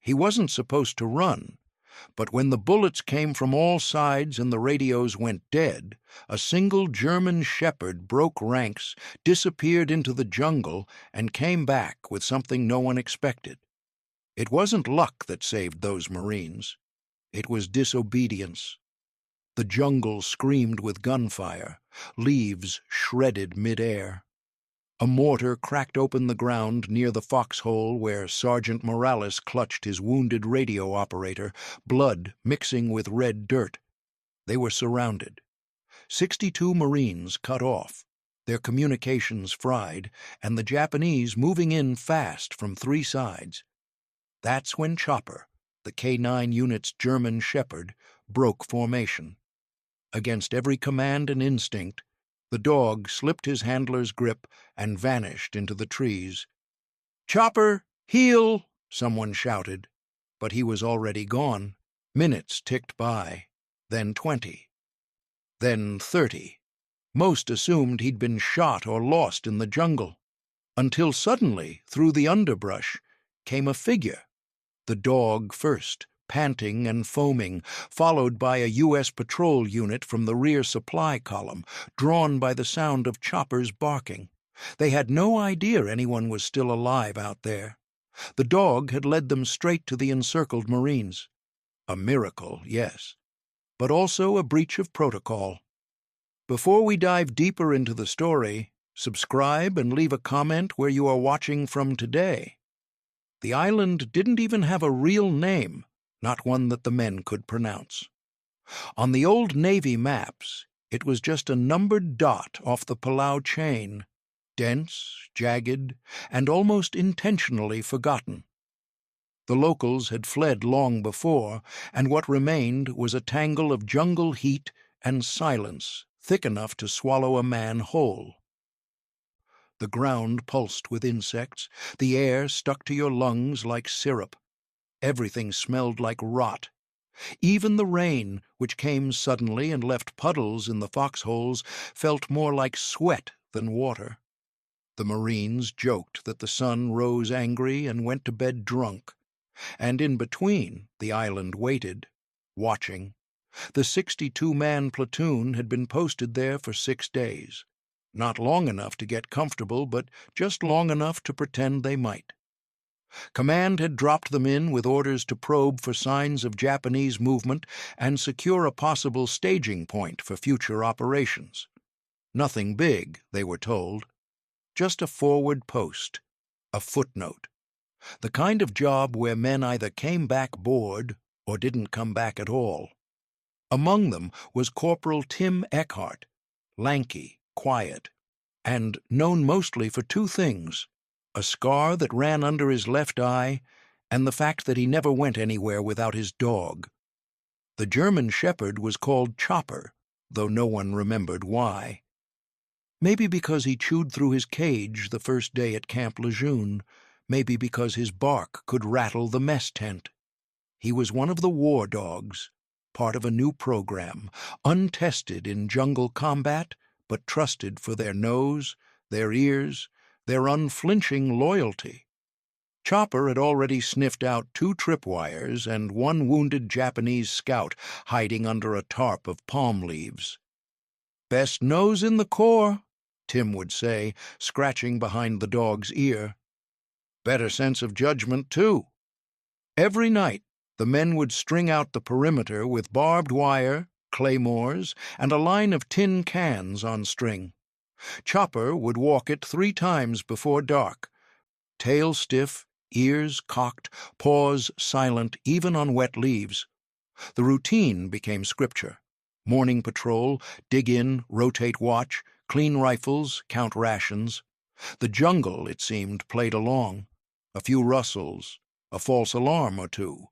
He wasn't supposed to run, but when the bullets came from all sides and the radios went dead, a single German shepherd broke ranks, disappeared into the jungle, and came back with something no one expected. It wasn't luck that saved those Marines. It was disobedience. The jungle screamed with gunfire, leaves shredded mid-air. A mortar cracked open the ground near the foxhole where Sergeant Morales clutched his wounded radio operator, blood mixing with red dirt. They were surrounded. 62 Marines cut off, their communications fried, and the Japanese moving in fast from 3 sides. That's when Chopper, the K-9 unit's German shepherd, broke formation. Against every command and instinct, the dog slipped his handler's grip and vanished into the trees. "Chopper, heel!" someone shouted, but he was already gone. Minutes ticked by, then 20, then 30. Most assumed he'd been shot or lost in the jungle, until suddenly, through the underbrush, came a figure. The dog first, panting and foaming, followed by a U.S. patrol unit from the rear supply column, drawn by the sound of Chopper's barking. They had no idea anyone was still alive out there. The dog had led them straight to the encircled Marines. A miracle, yes, but also a breach of protocol. Before we dive deeper into the story, subscribe and leave a comment where you are watching from today. The island didn't even have a real name, not one that the men could pronounce. On the old Navy maps, it was just a numbered dot off the Palau chain, dense, jagged, and almost intentionally forgotten. The locals had fled long before, and what remained was a tangle of jungle heat and silence thick enough to swallow a man whole. The ground pulsed with insects, the air stuck to your lungs like syrup. Everything smelled like rot. Even the rain, which came suddenly and left puddles in the foxholes, felt more like sweat than water. The Marines joked that the sun rose angry and went to bed drunk, and in between the island waited, watching. The 62-man platoon had been posted there for 6 days. Not long enough to get comfortable, but just long enough to pretend they might. Command had dropped them in with orders to probe for signs of Japanese movement and secure a possible staging point for future operations. Nothing big, they were told. Just a forward post, a footnote. The kind of job where men either came back bored or didn't come back at all. Among them was Corporal Tim Eckhart, lanky, quiet, and known mostly for 2 things: a scar that ran under his left eye, and the fact that he never went anywhere without his dog. The German shepherd was called Chopper, though no one remembered why. Maybe because he chewed through his cage the first day at Camp Lejeune, maybe because his bark could rattle the mess tent. He was one of the war dogs, part of a new program, untested in jungle combat, but trusted for their nose, their ears, their unflinching loyalty. Chopper had already sniffed out 2 tripwires and 1 wounded Japanese scout hiding under a tarp of palm leaves. "Best nose in the Corps," Tim would say, scratching behind the dog's ear. "Better sense of judgment, too." Every night, the men would string out the perimeter with barbed wire, claymores, and a line of tin cans on string. Chopper would walk it 3 times before dark, tail stiff, ears cocked, paws silent even on wet leaves. The routine became scripture. Morning patrol, dig in, rotate watch, clean rifles, count rations. The jungle, it seemed, played along. A few rustles, a false alarm or 2.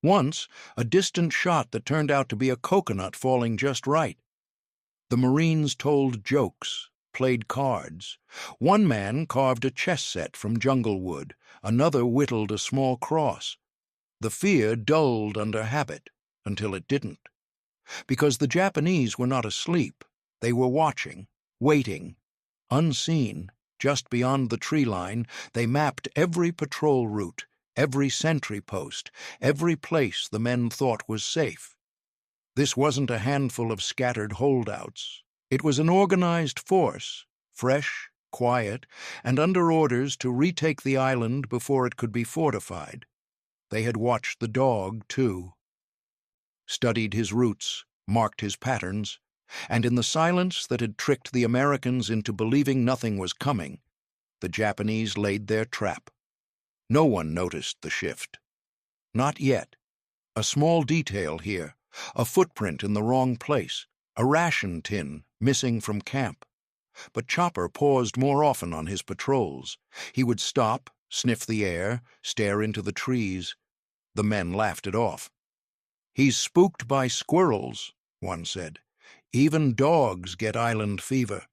Once, a distant shot that turned out to be a coconut falling just right. The Marines told jokes, played cards. One man carved a chess set from jungle wood, another whittled a small cross. The fear dulled under habit, until it didn't. Because the Japanese were not asleep, they were watching, waiting. Unseen, just beyond the tree line, they mapped every patrol route, every sentry post, every place the men thought was safe. This wasn't a handful of scattered holdouts. It was an organized force, fresh, quiet, and under orders to retake the island before it could be fortified. They had watched the dog, too, studied his routes, marked his patterns, and in the silence that had tricked the Americans into believing nothing was coming, the Japanese laid their trap. No one noticed the shift. Not yet. A small detail here, a footprint in the wrong place, a ration tin missing from camp. But Chopper paused more often on his patrols. He would stop, sniff the air, stare into the trees. The men laughed it off. "He's spooked by squirrels," one said. "Even dogs get island fever."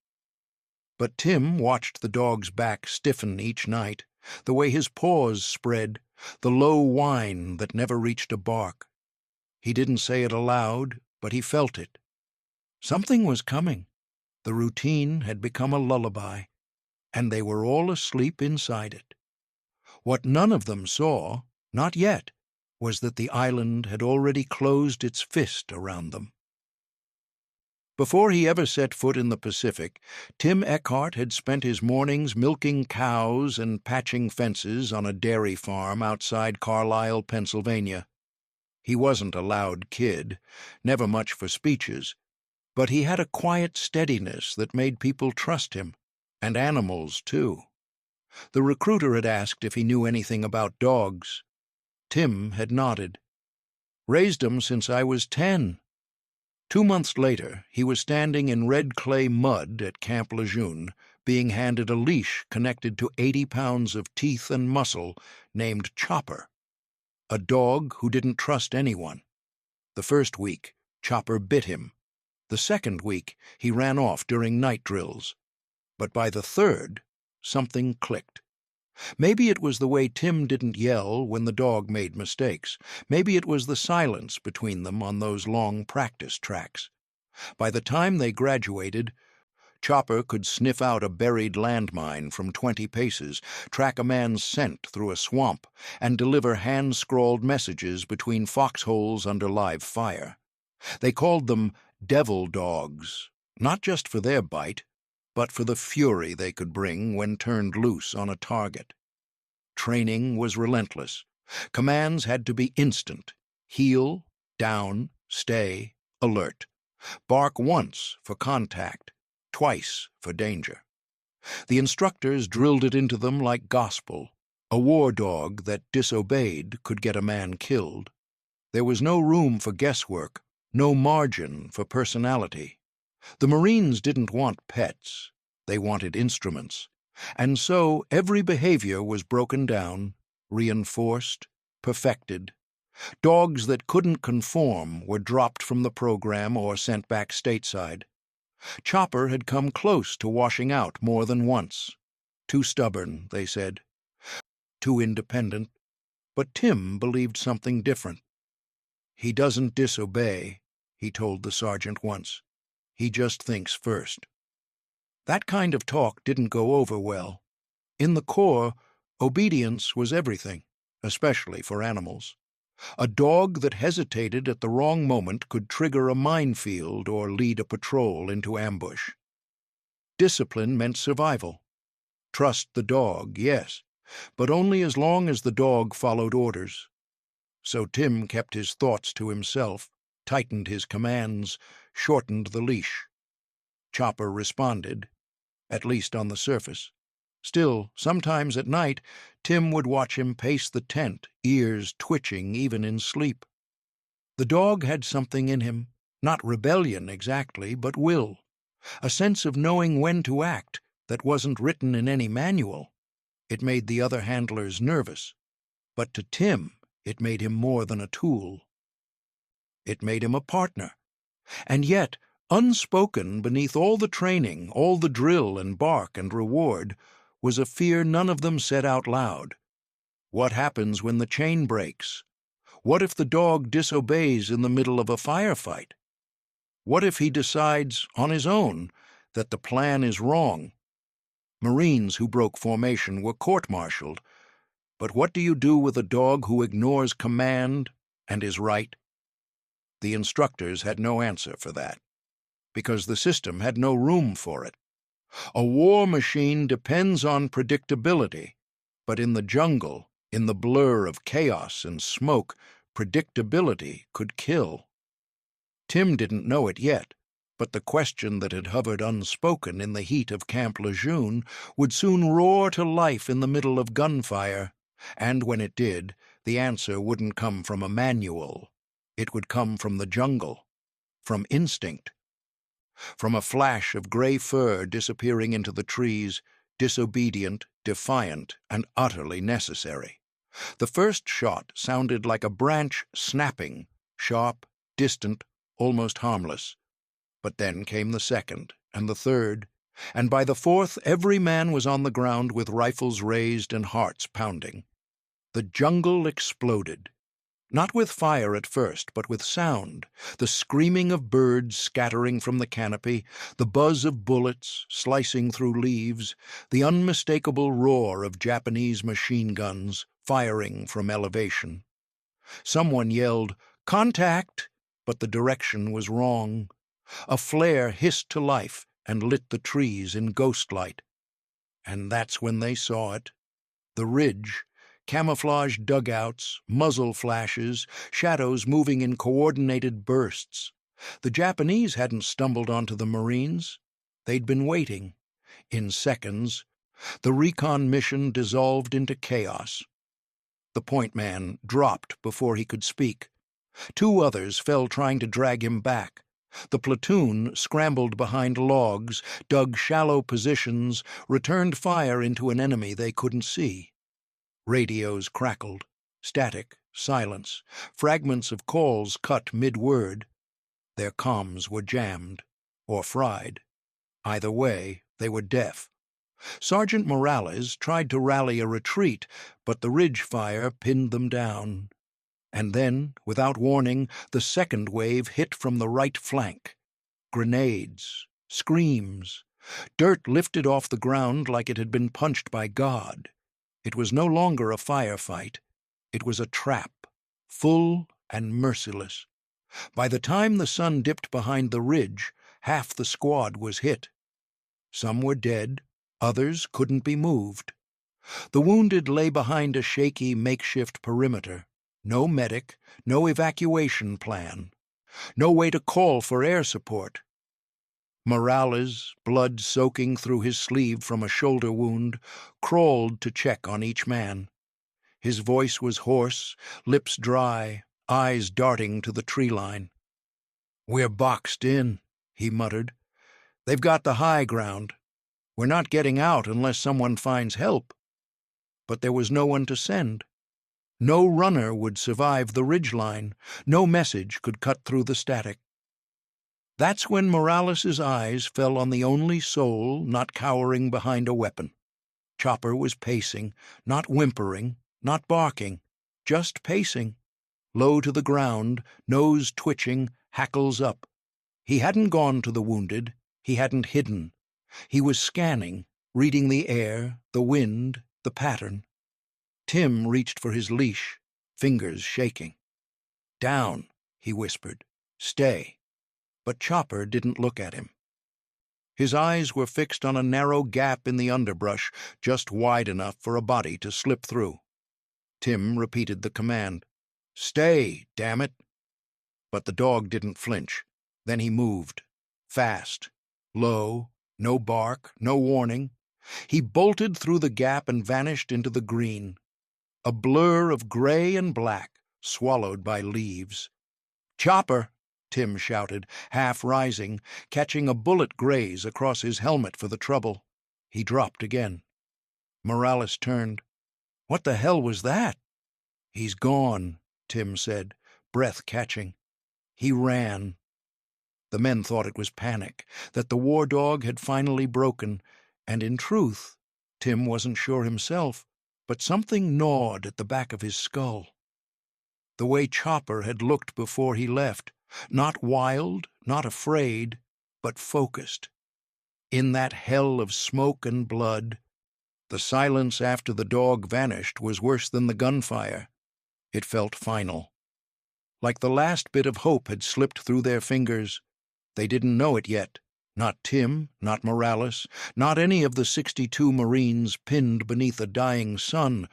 But Tim watched the dog's back stiffen each night, the way his paws spread, the low whine that never reached a bark. He didn't say it aloud, but he felt it. Something was coming. The routine had become a lullaby, and they were all asleep inside it. What none of them saw, not yet, was that the island had already closed its fist around them. Before he ever set foot in the Pacific, Tim Eckhart had spent his mornings milking cows and patching fences on a dairy farm outside Carlisle, Pennsylvania. He wasn't a loud kid, never much for speeches, but he had a quiet steadiness that made people trust him, and animals, too. The recruiter had asked if he knew anything about dogs. Tim had nodded. "Raised 'em since I was 10. 2 months later, he was standing in red clay mud at Camp Lejeune, being handed a leash connected to 80 pounds of teeth and muscle named Chopper, a dog who didn't trust anyone. The first week, Chopper bit him. The second week, he ran off during night drills. But by the third, something clicked. Maybe it was the way Tim didn't yell when the dog made mistakes. Maybe it was the silence between them on those long practice tracks. By the time they graduated, Chopper could sniff out a buried landmine from 20 paces, track a man's scent through a swamp, and deliver hand-scrawled messages between foxholes under live fire. They called them devil dogs, not just for their bite, but for the fury they could bring when turned loose on a target. Training was relentless. Commands had to be instant. Heel, down, stay, alert. Bark once for contact, twice for danger. The instructors drilled it into them like gospel. A war dog that disobeyed could get a man killed. There was no room for guesswork, no margin for personality. The Marines didn't want pets. They wanted instruments. And so every behavior was broken down, reinforced, perfected. Dogs that couldn't conform were dropped from the program or sent back stateside. Chopper had come close to washing out more than once. Too stubborn, they said. Too independent. But Tim believed something different. "He doesn't disobey," he told the sergeant once. "He just thinks first." That kind of talk didn't go over well. In the Corps, obedience was everything, especially for animals. A dog that hesitated at the wrong moment could trigger a minefield or lead a patrol into ambush. Discipline meant survival. Trust the dog, yes, but only as long as the dog followed orders. So Tim kept his thoughts to himself, tightened his commands, shortened the leash. Chopper responded, at least on the surface. Still, sometimes at night, Tim would watch him pace the tent, ears twitching even in sleep. The dog had something in him, not rebellion exactly, but will, a sense of knowing when to act that wasn't written in any manual. It made the other handlers nervous, but to Tim it made him more than a tool. It made him a partner, and yet, unspoken beneath all the training, all the drill and bark and reward, was a fear none of them said out loud. What happens when the chain breaks? What if the dog disobeys in the middle of a firefight? What if he decides, on his own, that the plan is wrong? Marines who broke formation were court-martialed, But what do you do with a dog who ignores command and is right? The instructors had no answer for that, because the system had no room for it. A war machine depends on predictability, but in the jungle, in the blur of chaos and smoke, predictability could kill. Tim didn't know it yet, but the question that had hovered unspoken in the heat of Camp Lejeune would soon roar to life in the middle of gunfire, and when it did, the answer wouldn't come from a manual. It would come from the jungle, from instinct. From a flash of gray fur disappearing into the trees, disobedient, defiant, and utterly necessary. The first shot sounded like a branch snapping, sharp, distant, almost harmless. But then came the second, and the third, and by the fourth every man was on the ground with rifles raised and hearts pounding. The jungle exploded. Not with fire at first, but with sound, the screaming of birds scattering from the canopy, the buzz of bullets slicing through leaves, the unmistakable roar of Japanese machine guns firing from elevation. Someone yelled, "Contact!" but the direction was wrong. A flare hissed to life and lit the trees in ghostlight. And that's when they saw it. The ridge, camouflaged dugouts, muzzle flashes, shadows moving in coordinated bursts. The Japanese hadn't stumbled onto the Marines. They'd been waiting. In seconds, the recon mission dissolved into chaos. The point man dropped before he could speak. Two others fell trying to drag him back. The platoon scrambled behind logs, dug shallow positions, returned fire into an enemy they couldn't see. Radios crackled. Static, silence, fragments of calls cut mid-word. Their comms were jammed, or fried. Either way, they were deaf. Sergeant Morales tried to rally a retreat, but the ridge fire pinned them down. And then, without warning, the second wave hit from the right flank. Grenades, screams, dirt lifted off the ground like it had been punched by God. It was no longer a firefight. It was a trap, full and merciless. By the time the sun dipped behind the ridge, half the squad was hit. Some were dead, others couldn't be moved. The wounded lay behind a shaky makeshift perimeter. No medic, no evacuation plan, no way to call for air support. Morales, blood soaking through his sleeve from a shoulder wound, crawled to check on each man. His voice was hoarse, lips dry, eyes darting to the tree line. "We're boxed in," he muttered. "They've got the high ground. We're not getting out unless someone finds help." But there was no one to send. No runner would survive the ridgeline. No message could cut through the static. That's when Morales's eyes fell on the only soul not cowering behind a weapon. Chopper was pacing, not whimpering, not barking, just pacing, low to the ground, nose twitching, hackles up. He hadn't gone to the wounded. He hadn't hidden. He was scanning, reading the air, the wind, the pattern. Tim reached for his leash, fingers shaking. "Down," he whispered. "Stay." But Chopper didn't look at him. His eyes were fixed on a narrow gap in the underbrush, just wide enough for a body to slip through. Tim repeated the command. "Stay, damn it!" But the dog didn't flinch. Then he moved. Fast. Low. No bark. No warning. He bolted through the gap and vanished into the green. A blur of gray and black, swallowed by leaves. "Chopper!" Tim shouted, half rising, catching a bullet graze across his helmet for the trouble. He dropped again. Morales turned. "What the hell was that?" "He's gone," Tim said, breath catching. "He ran." The men thought it was panic, that the war dog had finally broken, and in truth, Tim wasn't sure himself, but something gnawed at the back of his skull. The way Chopper had looked before he left, not wild, not afraid, but focused. In that hell of smoke and blood, The silence after the dog vanished was worse than the gunfire. It felt final. Like the last bit of hope had slipped through their fingers. They didn't know it yet. Not Tim, not Morales, not any of the 62 Marines pinned beneath a dying sun,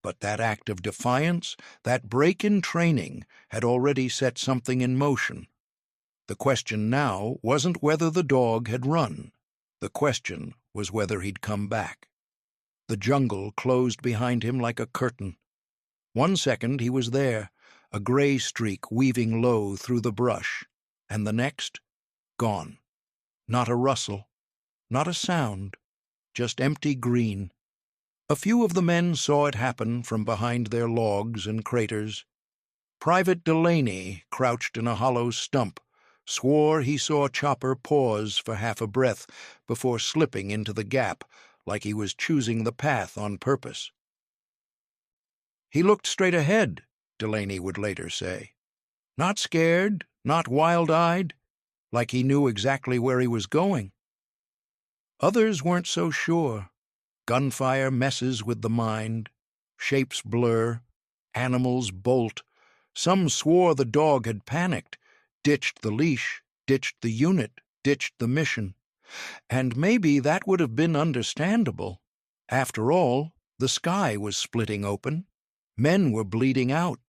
but that act of defiance, that break in training, had already set something in motion. The question now wasn't whether the dog had run. The question was whether he'd come back. The jungle closed behind him like a curtain. 1 second he was there, a gray streak weaving low through the brush, and the next, gone. Not a rustle, not a sound, just empty green. A few of the men saw it happen from behind their logs and craters. Private Delaney, crouched in a hollow stump, swore he saw Chopper pause for half a breath before slipping into the gap like he was choosing the path on purpose. "He looked straight ahead," Delaney would later say. "Not scared, not wild-eyed, like he knew exactly where he was going." Others weren't so sure. Gunfire messes with the mind. Shapes blur. Animals bolt. Some swore the dog had panicked, ditched the leash, ditched the unit, ditched the mission. And maybe that would have been understandable. After all, the sky was splitting open. Men were bleeding out.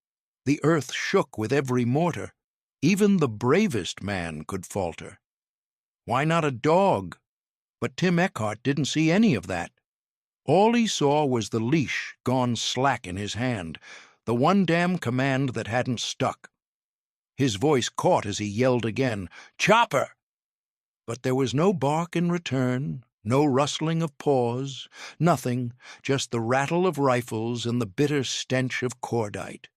The earth shook with every mortar. Even the bravest man could falter. Why not a dog? But Tim Eckhart didn't see any of that. All he saw was the leash gone slack in his hand, the one damn command that hadn't stuck. His voice caught as he yelled again, "Chopper!" But there was no bark in return, no rustling of paws, nothing, just the rattle of rifles and the bitter stench of cordite.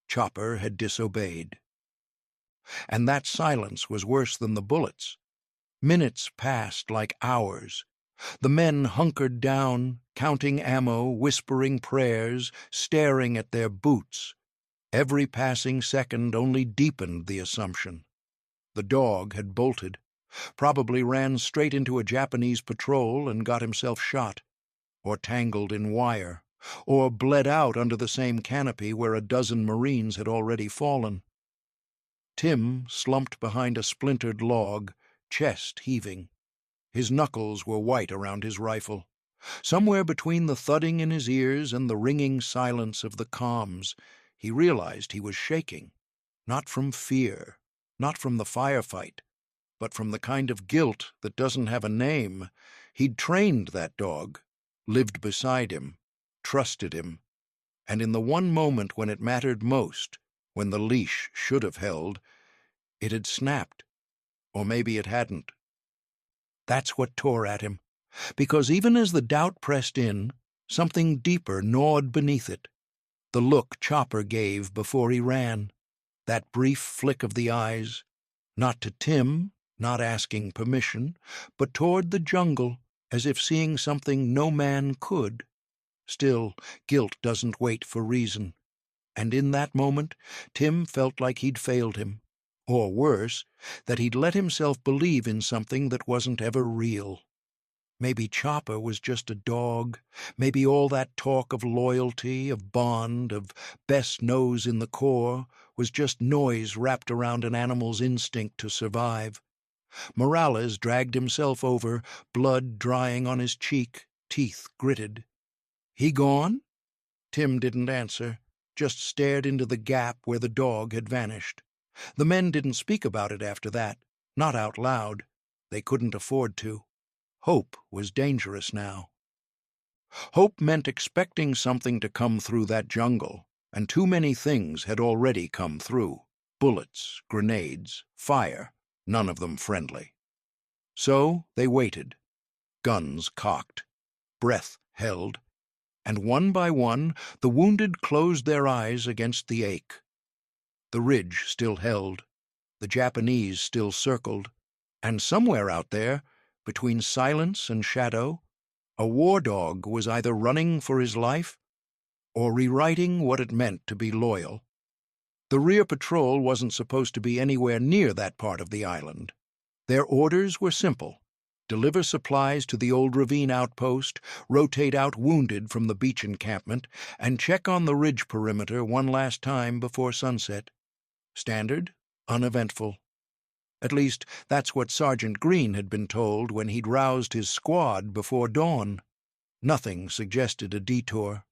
Chopper had disobeyed. And that silence was worse than the bullets. Minutes passed like hours. The men hunkered down, counting ammo, whispering prayers, staring at their boots. Every passing second only deepened the assumption. The dog had bolted, probably ran straight into a Japanese patrol and got himself shot, or tangled in wire, or bled out under the same canopy where a dozen Marines had already fallen. Tim slumped behind a splintered log, chest heaving. His knuckles were white around his rifle. Somewhere between the thudding in his ears and the ringing silence of the comms, he realized he was shaking, not from fear, not from the firefight, but from the kind of guilt that doesn't have a name. He'd trained that dog, lived beside him, trusted him, and in the one moment when it mattered most, when the leash should have held, it had snapped. Or maybe it hadn't. That's what tore at him, because even as the doubt pressed in, something deeper gnawed beneath it. The look Chopper gave before he ran, that brief flick of the eyes, not to Tim, not asking permission, but toward the jungle, as if seeing something no man could. Still, guilt doesn't wait for reason. And in that moment, Tim felt like he'd failed him. Or worse, that he'd let himself believe in something that wasn't ever real. Maybe Chopper was just a dog. Maybe all that talk of loyalty, of bond, of best nose in the Corps was just noise wrapped around an animal's instinct to survive. Morales dragged himself over, blood drying on his cheek, teeth gritted. "He gone?" Tim didn't answer, just stared into the gap where the dog had vanished. The men didn't speak about it after that, not out loud. They couldn't afford to. Hope was dangerous now. Hope meant expecting something to come through that jungle, and too many things had already come through. Bullets, grenades, fire, none of them friendly. So they waited, guns cocked, breath held, and one by one the wounded closed their eyes against the ache. The ridge still held, the Japanese still circled, and somewhere out there, between silence and shadow, a war dog was either running for his life or rewriting what it meant to be loyal. The rear patrol wasn't supposed to be anywhere near that part of the island. Their orders were simple: deliver supplies to the old ravine outpost, rotate out wounded from the beach encampment, and check on the ridge perimeter one last time before sunset. Standard, uneventful. At least, that's what Sergeant Green had been told when he'd roused his squad before dawn. Nothing suggested a detour.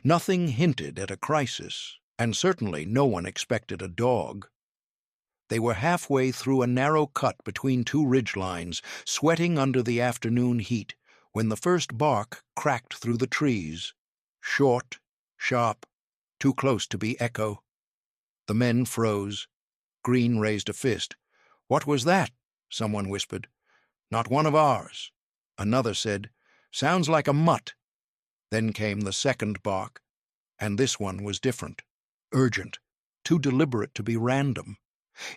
Nothing hinted at a crisis, and certainly no one expected a dog. They were halfway through a narrow cut between two ridgelines, sweating under the afternoon heat, when the first bark cracked through the trees. Short, sharp, too close to be echo. The men froze. Green raised a fist. "What was that?" someone whispered. "Not one of ours." Another said, "Sounds like a mutt." Then came the second bark, and this one was different, urgent, too deliberate to be random.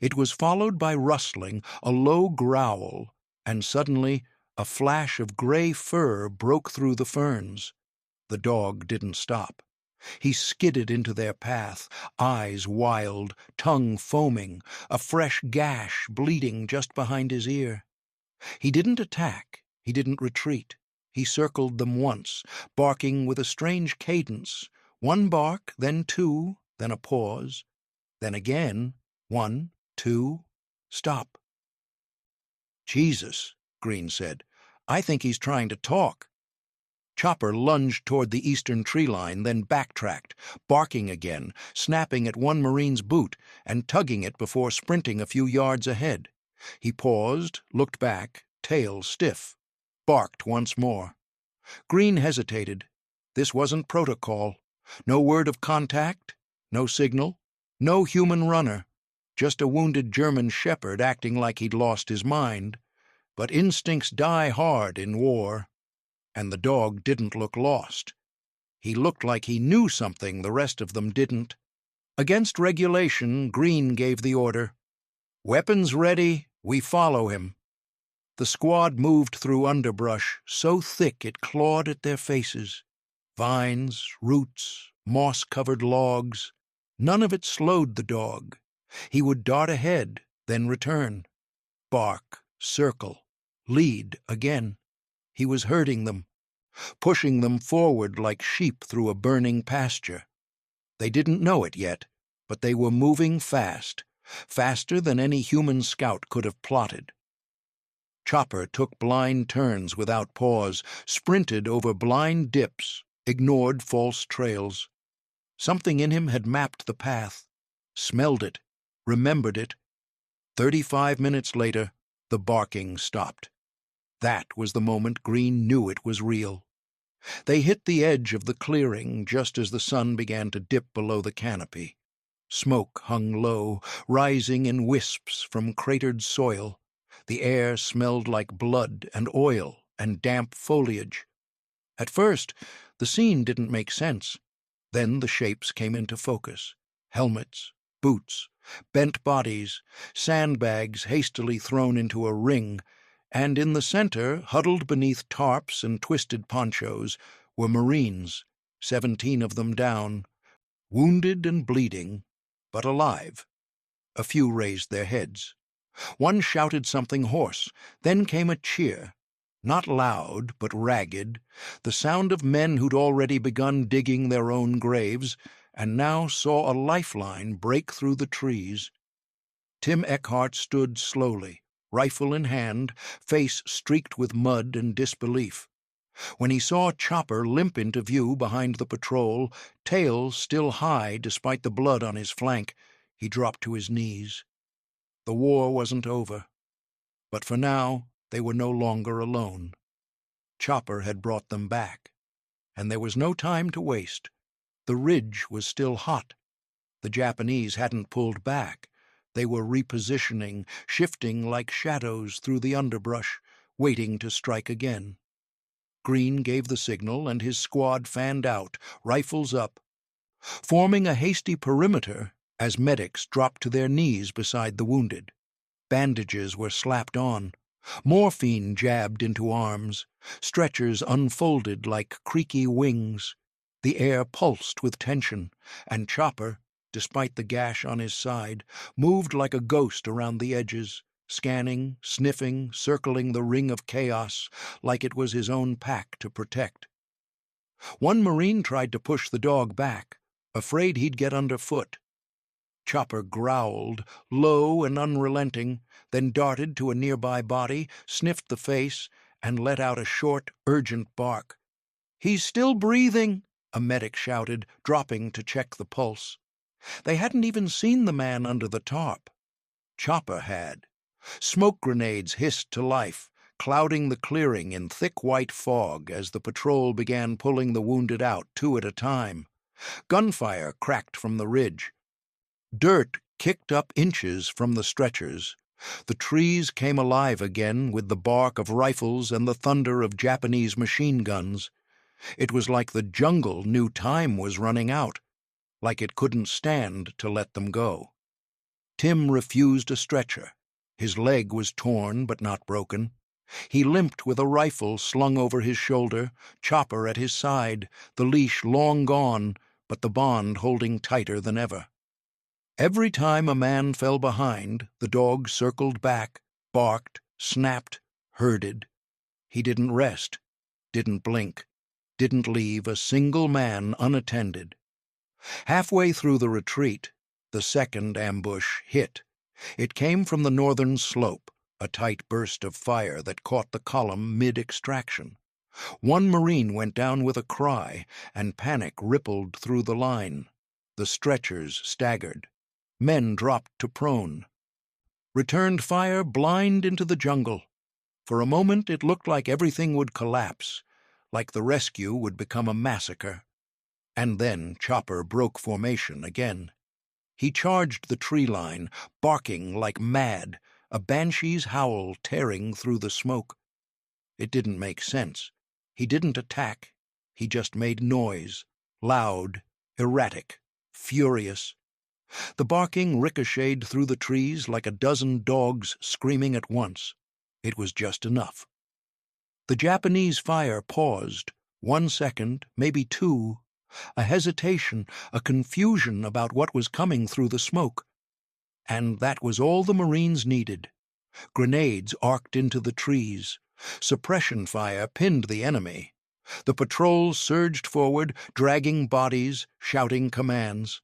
It was followed by rustling, a low growl, and suddenly a flash of gray fur broke through the ferns. The dog didn't stop. He skidded into their path, eyes wild, tongue foaming, a fresh gash bleeding just behind his ear. He didn't attack, he didn't retreat. He circled them once, barking with a strange cadence. One bark, then two, then a pause, then again, 1, 2, stop. "Jesus," Green said. "I think he's trying to talk." Chopper lunged toward the eastern tree line, then backtracked, barking again, snapping at one Marine's boot and tugging it before sprinting a few yards ahead. He paused, looked back, tail stiff, barked once more. Green hesitated. This wasn't protocol. No word of contact, no signal, no human runner. Just a wounded German shepherd acting like he'd lost his mind. But instincts die hard in war, and the dog didn't look lost. He looked like he knew something the rest of them didn't. Against regulation, Green gave the order. "Weapons ready, we follow him." The squad moved through underbrush so thick it clawed at their faces. Vines, roots, moss-covered logs. None of it slowed the dog. He would dart ahead, then return. Bark, circle, lead again. He was herding them, pushing them forward like sheep through a burning pasture. They didn't know it yet, but they were moving fast, faster than any human scout could have plotted. Chopper took blind turns without pause, sprinted over blind dips, ignored false trails. Something in him had mapped the path, smelled it, remembered it. 35 minutes later, the barking stopped. That was the moment Green knew it was real. They hit the edge of the clearing just as the sun began to dip below the canopy. Smoke hung low, rising in wisps from cratered soil. The air smelled like blood and oil and damp foliage. At first, the scene didn't make sense. Then the shapes came into focus. Helmets, boots, bent bodies, sandbags hastily thrown into a ring, and in the center, huddled beneath tarps and twisted ponchos, were Marines, 17 of them down, wounded and bleeding, but alive. A few raised their heads. One shouted something hoarse. Then came a cheer. Not loud, but ragged, the sound of men who'd already begun digging their own graves, and now saw a lifeline break through the trees. Tim Eckhart stood slowly, rifle in hand, face streaked with mud and disbelief. When he saw Chopper limp into view behind the patrol, tail still high despite the blood on his flank, he dropped to his knees. The war wasn't over, but for now they were no longer alone. Chopper had brought them back, and there was no time to waste. The ridge was still hot. The Japanese hadn't pulled back. They were repositioning, shifting like shadows through the underbrush, waiting to strike again. Green gave the signal, and his squad fanned out, rifles up, forming a hasty perimeter as medics dropped to their knees beside the wounded. Bandages were slapped on, morphine jabbed into arms, stretchers unfolded like creaky wings. The air pulsed with tension, and Chopper, despite the gash on his side, moved like a ghost around the edges, scanning, sniffing, circling the ring of chaos like it was his own pack to protect. One Marine tried to push the dog back, afraid he'd get underfoot. Chopper growled, low and unrelenting, then darted to a nearby body, sniffed the face, and let out a short, urgent bark. "He's still breathing," a medic shouted, dropping to check the pulse. They hadn't even seen the man under the tarp. Chopper had. Smoke grenades hissed to life, clouding the clearing in thick white fog as the patrol began pulling the wounded out 2 at a time. Gunfire cracked from the ridge. Dirt kicked up inches from the stretchers. The trees came alive again with the bark of rifles and the thunder of Japanese machine guns. It was like the jungle knew time was running out, like it couldn't stand to let them go. Tim refused a stretcher. His leg was torn but not broken. He limped with a rifle slung over his shoulder, Chopper at his side, the leash long gone, but the bond holding tighter than ever. Every time a man fell behind, the dog circled back, barked, snapped, herded. He didn't rest, didn't blink, didn't leave a single man unattended. Halfway through the retreat, the second ambush hit. It came from the northern slope, a tight burst of fire that caught the column mid-extraction. One Marine went down with a cry, and panic rippled through the line. The stretchers staggered. Men dropped to prone. Returned fire blind into the jungle. For a moment it looked like everything would collapse, like the rescue would become a massacre. And then Chopper broke formation again. He charged the tree line, barking like mad, a banshee's howl tearing through the smoke. It didn't make sense. He didn't attack. He just made noise, loud, erratic, furious. The barking ricocheted through the trees like a dozen dogs screaming at once. It was just enough. The Japanese fire paused, 1 second, maybe 2, a hesitation, a confusion about what was coming through the smoke. And that was all the Marines needed. Grenades arced into the trees. Suppression fire pinned the enemy. The patrol surged forward, dragging bodies, shouting commands.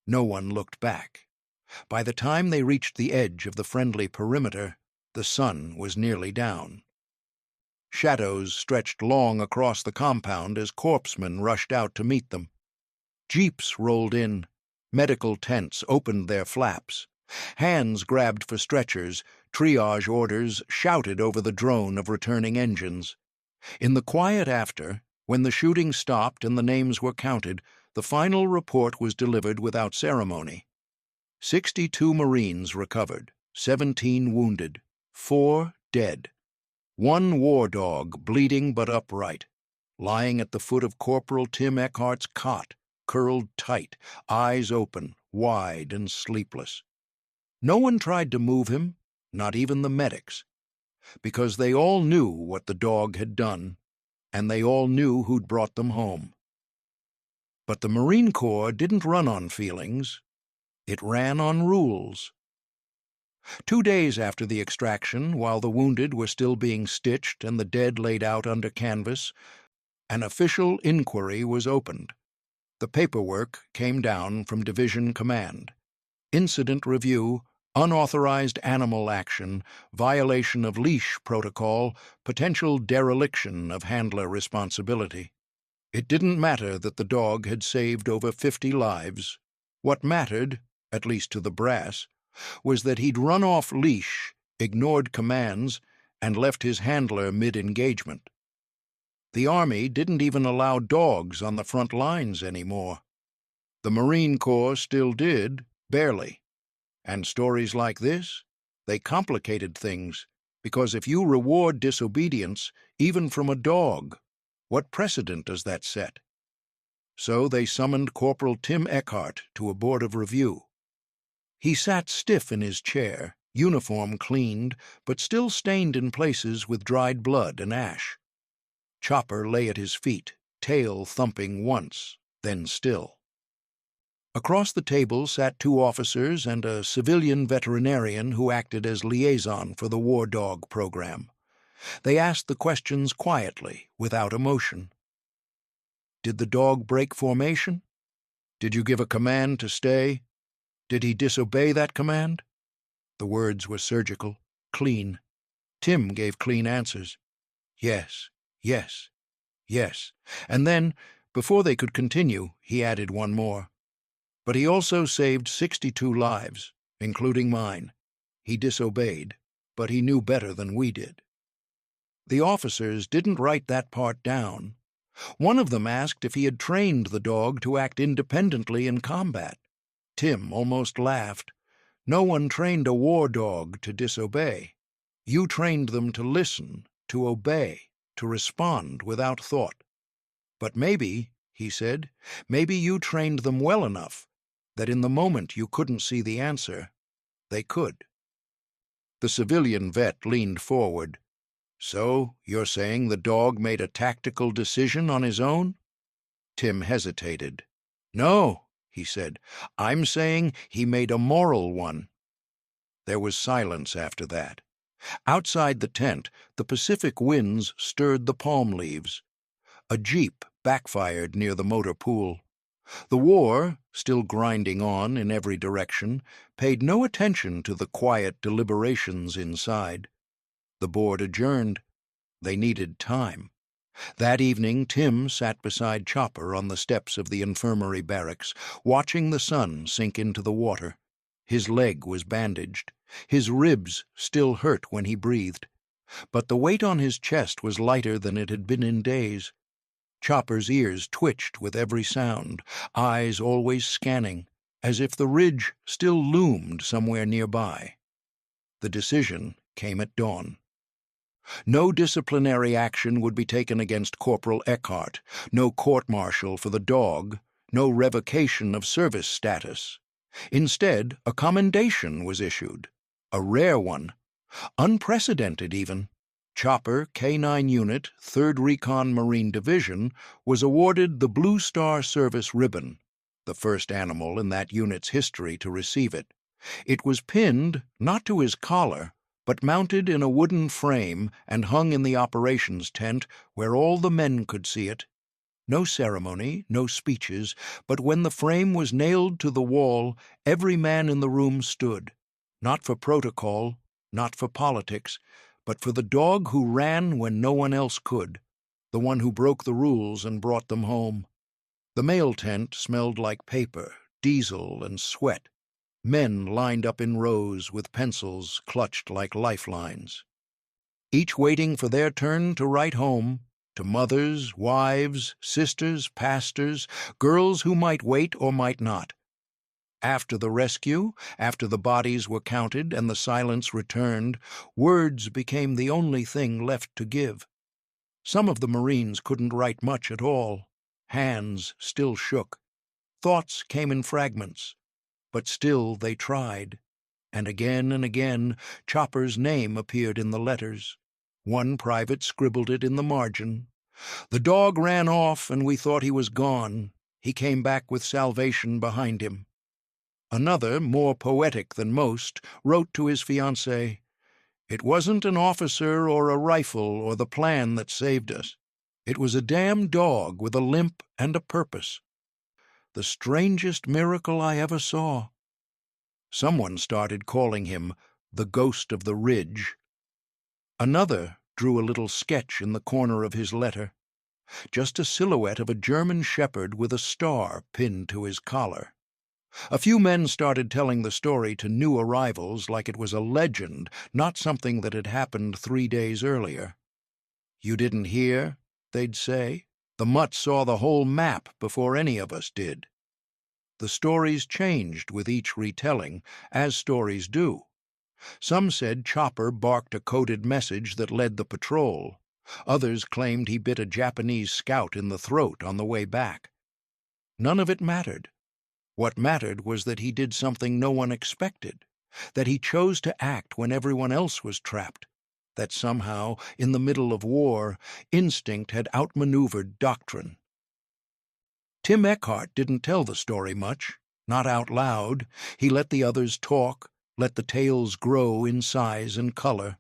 No one looked back. By the time they reached the edge of the friendly perimeter, the sun was nearly down. Shadows stretched long across the compound as corpsmen rushed out to meet them. Jeeps rolled in. Medical tents opened their flaps. Hands grabbed for stretchers. Triage orders shouted over the drone of returning engines. In the quiet after, when the shooting stopped and the names were counted, the final report was delivered without ceremony. 62 Marines recovered, 17 wounded, 4 dead. 1 war dog, bleeding but upright, lying at the foot of Corporal Tim Eckhart's cot, curled tight, eyes open, wide and sleepless. No one tried to move him, not even the medics, because they all knew what the dog had done, and they all knew who'd brought them home. But the Marine Corps didn't run on feelings. It ran on rules. 2 days after the extraction, while the wounded were still being stitched and the dead laid out under canvas, an official inquiry was opened. The paperwork came down from Division Command. Incident review, unauthorized animal action, violation of leash protocol, potential dereliction of handler responsibility. It didn't matter that the dog had saved over 50 lives. What mattered, at least to the brass, was that he'd run off leash, ignored commands, and left his handler mid-engagement. The Army didn't even allow dogs on the front lines anymore. The Marine Corps still did, barely. And stories like this, they complicated things, because if you reward disobedience, even from a dog, what precedent does that set? So they summoned Corporal Tim Eckhart to a board of review. He sat stiff in his chair, uniform cleaned, but still stained in places with dried blood and ash. Chopper lay at his feet, tail thumping once, then still. Across the table sat 2 officers and a civilian veterinarian who acted as liaison for the war dog program. They asked the questions quietly, without emotion. Did the dog break formation? Did you give a command to stay? Did he disobey that command? The words were surgical, clean. Tim gave clean answers. Yes, yes, yes. And then, before they could continue, he added one more. But he also saved 62 lives, including mine. He disobeyed, but he knew better than we did. The officers didn't write that part down. One of them asked if he had trained the dog to act independently in combat. Tim almost laughed. No one trained a war dog to disobey. You trained them to listen, to obey, to respond without thought. But maybe, he said, maybe you trained them well enough that in the moment you couldn't see the answer, they could. The civilian vet leaned forward. So, you're saying the dog made a tactical decision on his own? Tim hesitated. No, he said. I'm saying he made a moral one. There was silence after that. Outside the tent, the Pacific winds stirred the palm leaves. A jeep backfired near the motor pool. The war, still grinding on in every direction, paid no attention to the quiet deliberations inside. The board adjourned. They needed time. That evening, Tim sat beside Chopper on the steps of the infirmary barracks, watching the sun sink into the water. His leg was bandaged. His ribs still hurt when he breathed. But the weight on his chest was lighter than it had been in days. Chopper's ears twitched with every sound, eyes always scanning, as if the ridge still loomed somewhere nearby. The decision came at dawn. No disciplinary action would be taken against Corporal Eckhart, no court-martial for the dog, no revocation of service status. Instead, a commendation was issued, a rare one, unprecedented even. Chopper, K-9 Unit, 3rd Recon Marine Division, was awarded the Blue Star Service Ribbon, the first animal in that unit's history to receive it. It was pinned, not to his collar, but mounted in a wooden frame and hung in the operations tent where all the men could see it. No ceremony, no speeches, but when the frame was nailed to the wall, every man in the room stood, not for protocol, not for politics, but for the dog who ran when no one else could, the one who broke the rules and brought them home. The mail tent smelled like paper, diesel, and sweat. Men lined up in rows with pencils clutched like lifelines, each waiting for their turn to write home, to mothers, wives, sisters, pastors, girls who might wait or might not. After the rescue, after the bodies were counted and the silence returned, words became the only thing left to give. Some of the Marines couldn't write much at all. Hands still shook. Thoughts came in fragments. But still they tried. And again, Chopper's name appeared in the letters. One private scribbled it in the margin. The dog ran off, and we thought he was gone. He came back with salvation behind him. Another, more poetic than most, wrote to his fiancée, "It wasn't an officer or a rifle or the plan that saved us. It was a damn dog with a limp and a purpose. The strangest miracle I ever saw." Someone started calling him the Ghost of the Ridge. Another drew a little sketch in the corner of his letter, just a silhouette of a German shepherd with a star pinned to his collar. A few men started telling the story to new arrivals like it was a legend, not something that had happened 3 days earlier. "You didn't hear?" they'd say. "The mutt saw the whole map before any of us did." The stories changed with each retelling, as stories do. Some said Chopper barked a coded message that led the patrol. Others claimed he bit a Japanese scout in the throat on the way back. None of it mattered. What mattered was that he did something no one expected, that he chose to act when everyone else was trapped, that somehow, in the middle of war, instinct had outmaneuvered doctrine. Tim Eckhart didn't tell the story much. Not out loud. He let the others talk, let the tales grow in size and color.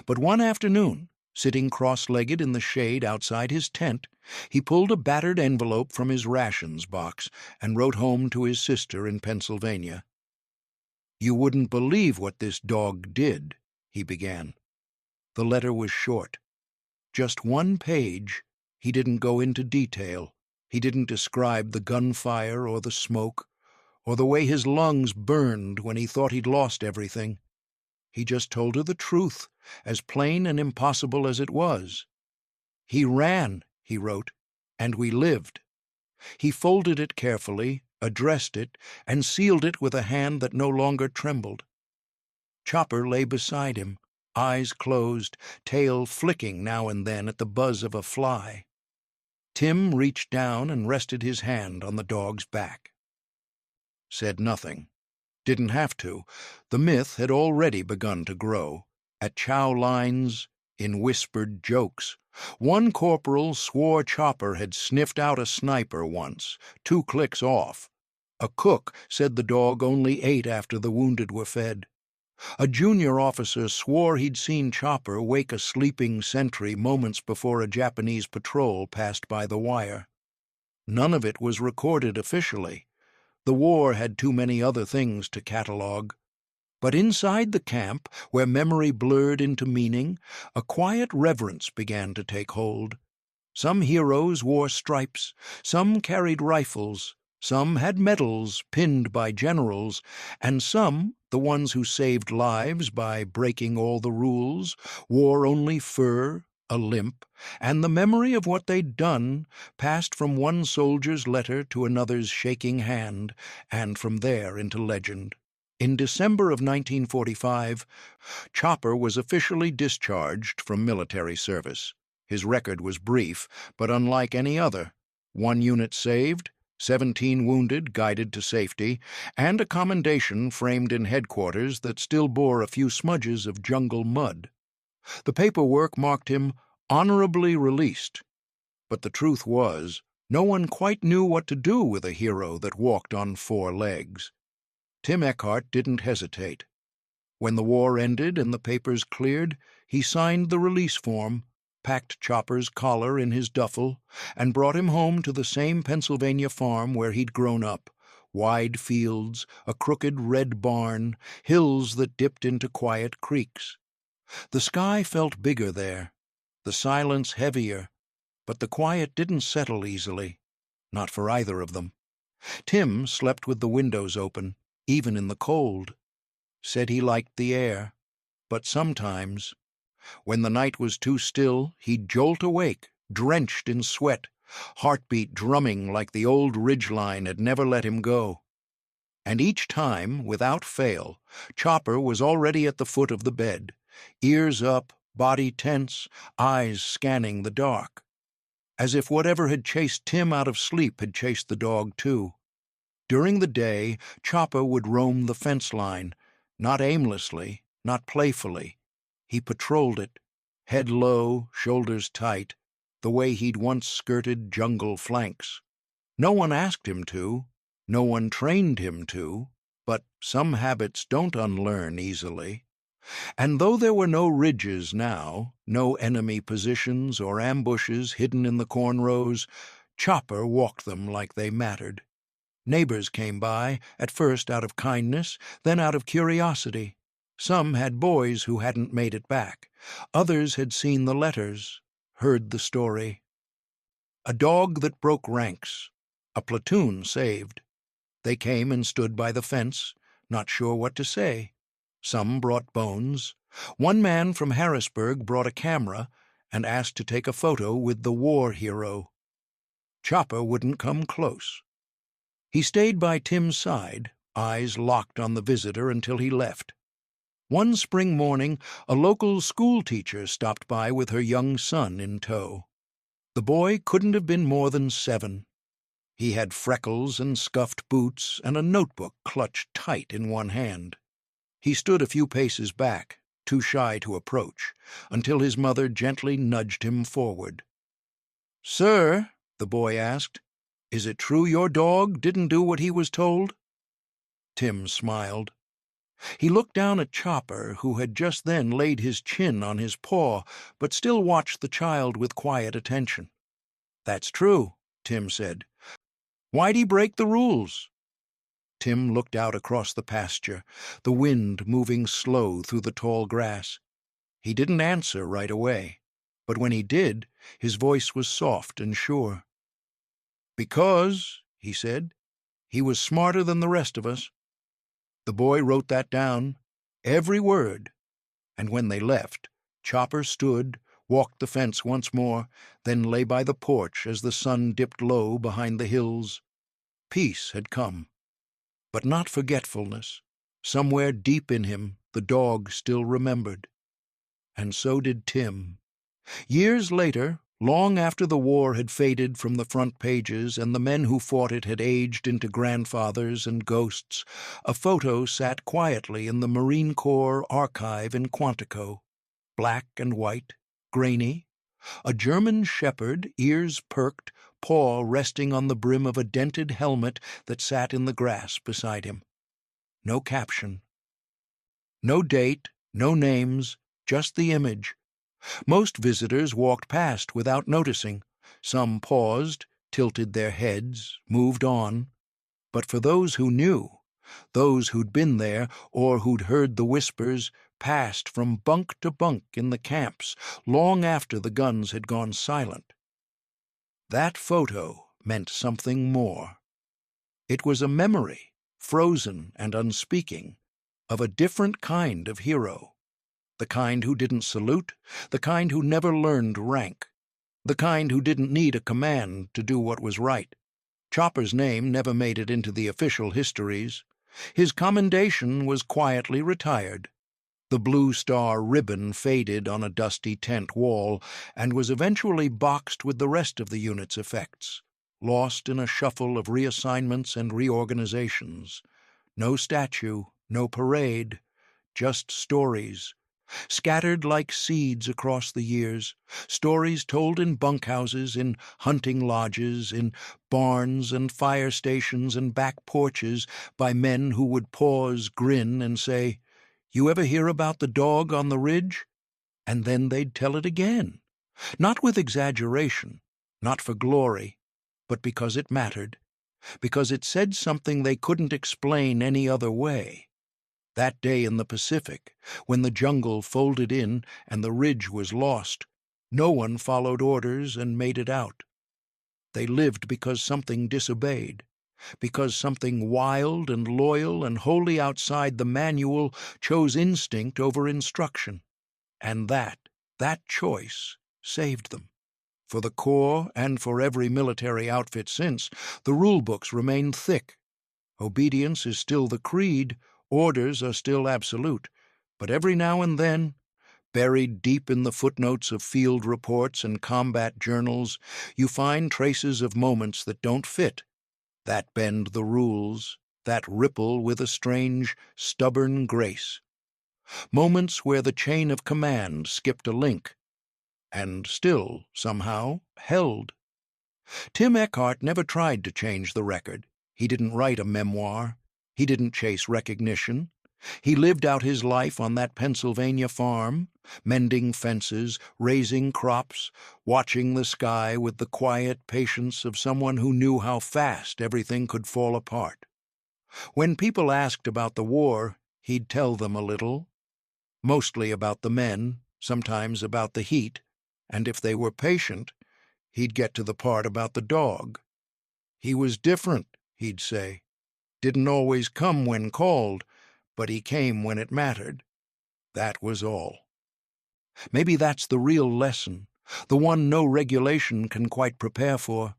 But one afternoon, sitting cross-legged in the shade outside his tent, he pulled a battered envelope from his rations box and wrote home to his sister in Pennsylvania. "You wouldn't believe what this dog did," he began. The letter was short. Just one page. He didn't go into detail. He didn't describe the gunfire or the smoke, or the way his lungs burned when he thought he'd lost everything. He just told her the truth, as plain and impossible as it was. "He ran," he wrote, "and we lived." He folded it carefully, addressed it, and sealed it with a hand that no longer trembled. Chopper lay beside him, eyes closed, tail flicking now and then at the buzz of a fly. Tim reached down and rested his hand on the dog's back. Said nothing. Didn't have to. The myth had already begun to grow. At chow lines, in whispered jokes. One corporal swore Chopper had sniffed out a sniper once, 2 clicks off. A cook said the dog only ate after the wounded were fed. A junior officer swore he'd seen Chopper wake a sleeping sentry moments before a Japanese patrol passed by the wire. None of it was recorded officially. The war had too many other things to catalog. But inside the camp, where memory blurred into meaning, a quiet reverence began to take hold. Some heroes wore stripes, some carried rifles, some had medals pinned by generals, and some, the ones who saved lives by breaking all the rules, wore only fur, a limp, and the memory of what they'd done passed from one soldier's letter to another's shaking hand, and from there into legend. In December of 1945, Chopper was officially discharged from military service. His record was brief, but unlike any other. 1 unit saved, 17 wounded guided to safety, and a commendation framed in headquarters that still bore a few smudges of jungle mud. The paperwork marked him honorably released. But the truth was, no one quite knew what to do with a hero that walked on 4 legs. Tim Eckhart didn't hesitate. When the war ended and the papers cleared, he signed the release form, packed Chopper's collar in his duffel, and brought him home to the same Pennsylvania farm where he'd grown up. Wide fields, a crooked red barn, hills that dipped into quiet creeks. The sky felt bigger there, the silence heavier, but the quiet didn't settle easily, not for either of them. Tim slept with the windows open, even in the cold. Said he liked the air, but sometimes, when the night was too still, he'd jolt awake, drenched in sweat, heartbeat drumming like the old ridgeline had never let him go. And each time, without fail, Chopper was already at the foot of the bed, ears up, body tense, eyes scanning the dark, as if whatever had chased Tim out of sleep had chased the dog too. During the day, Chopper would roam the fence line, not aimlessly, not playfully. He patrolled it, head low, shoulders tight, the way he'd once skirted jungle flanks. No one asked him to, no one trained him to, but some habits don't unlearn easily. And though there were no ridges now, no enemy positions or ambushes hidden in the corn rows, Chopper walked them like they mattered. Neighbors came by, at first out of kindness, then out of curiosity. Some had boys who hadn't made it back. Others had seen the letters, heard the story. A dog that broke ranks. A platoon saved. They came and stood by the fence, not sure what to say. Some brought bones. One man from Harrisburg brought a camera and asked to take a photo with the war hero. Chopper wouldn't come close. He stayed by Tim's side, eyes locked on the visitor until he left. One spring morning, a local school teacher stopped by with her young son in tow. The boy couldn't have been more than 7. He had freckles and scuffed boots and a notebook clutched tight in one hand. He stood a few paces back, too shy to approach, until his mother gently nudged him forward. "Sir," the boy asked, "is it true your dog didn't do what he was told?" Tim smiled. He looked down at Chopper, who had just then laid his chin on his paw, but still watched the child with quiet attention. "That's true," Tim said. "Why'd he break the rules?" Tim looked out across the pasture, the wind moving slow through the tall grass. He didn't answer right away, but when he did, his voice was soft and sure. "Because," he said, "he was smarter than the rest of us." The boy wrote that down, every word, and when they left, Chopper stood, walked the fence once more, then lay by the porch as the sun dipped low behind the hills. Peace had come, but not forgetfulness. Somewhere deep in him, the dog still remembered. And so did Tim. Years later, long after the war had faded from the front pages and the men who fought it had aged into grandfathers and ghosts, a photo sat quietly in the Marine Corps archive in Quantico, black and white, grainy, a German shepherd, ears perked, paw resting on the brim of a dented helmet that sat in the grass beside him. No caption. No date, no names, just the image. Most visitors walked past without noticing. Some paused, tilted their heads, moved on. But for those who knew, those who'd been there or who'd heard the whispers, passed from bunk to bunk in the camps long after the guns had gone silent. That photo meant something more. It was a memory, frozen and unspeaking, of a different kind of hero. The kind who didn't salute, the kind who never learned rank, the kind who didn't need a command to do what was right. Chopper's name never made it into the official histories. His commendation was quietly retired. The Blue Star ribbon faded on a dusty tent wall and was eventually boxed with the rest of the unit's effects, lost in a shuffle of reassignments and reorganizations. No statue, no parade, just stories, scattered like seeds across the years, stories told in bunkhouses, in hunting lodges, in barns and fire stations and back porches by men who would pause, grin, and say, "You ever hear about the dog on the ridge?" And then they'd tell it again, not with exaggeration, not for glory, but because it mattered, because it said something they couldn't explain any other way. That day in the Pacific, when the jungle folded in and the ridge was lost, no one followed orders and made it out. They lived because something disobeyed, because something wild and loyal and wholly outside the manual chose instinct over instruction. And that choice saved them. For the Corps and for every military outfit since, the rule books remain thick. Obedience is still the creed, orders are still absolute, but every now and then, buried deep in the footnotes of field reports and combat journals, you find traces of moments that don't fit, that bend the rules, that ripple with a strange, stubborn grace. Moments where the chain of command skipped a link, and still, somehow, held. Tim Eckhart never tried to change the record. He didn't write a memoir. He didn't chase recognition. He lived out his life on that Pennsylvania farm, mending fences, raising crops, watching the sky with the quiet patience of someone who knew how fast everything could fall apart. When people asked about the war, he'd tell them a little, mostly about the men, sometimes about the heat, and if they were patient, he'd get to the part about the dog. He was different, he'd say. Didn't always come when called, but he came when it mattered. That was all. Maybe that's the real lesson, the one no regulation can quite prepare for,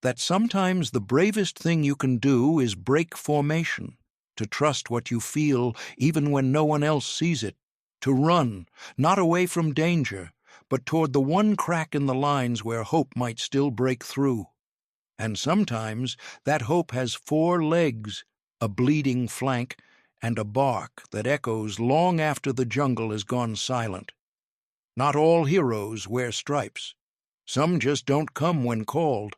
that sometimes the bravest thing you can do is break formation, to trust what you feel even when no one else sees it, to run, not away from danger, but toward the one crack in the lines where hope might still break through. And sometimes that hope has 4 legs, a bleeding flank, and a bark that echoes long after the jungle has gone silent. Not all heroes wear stripes. Some just don't come when called.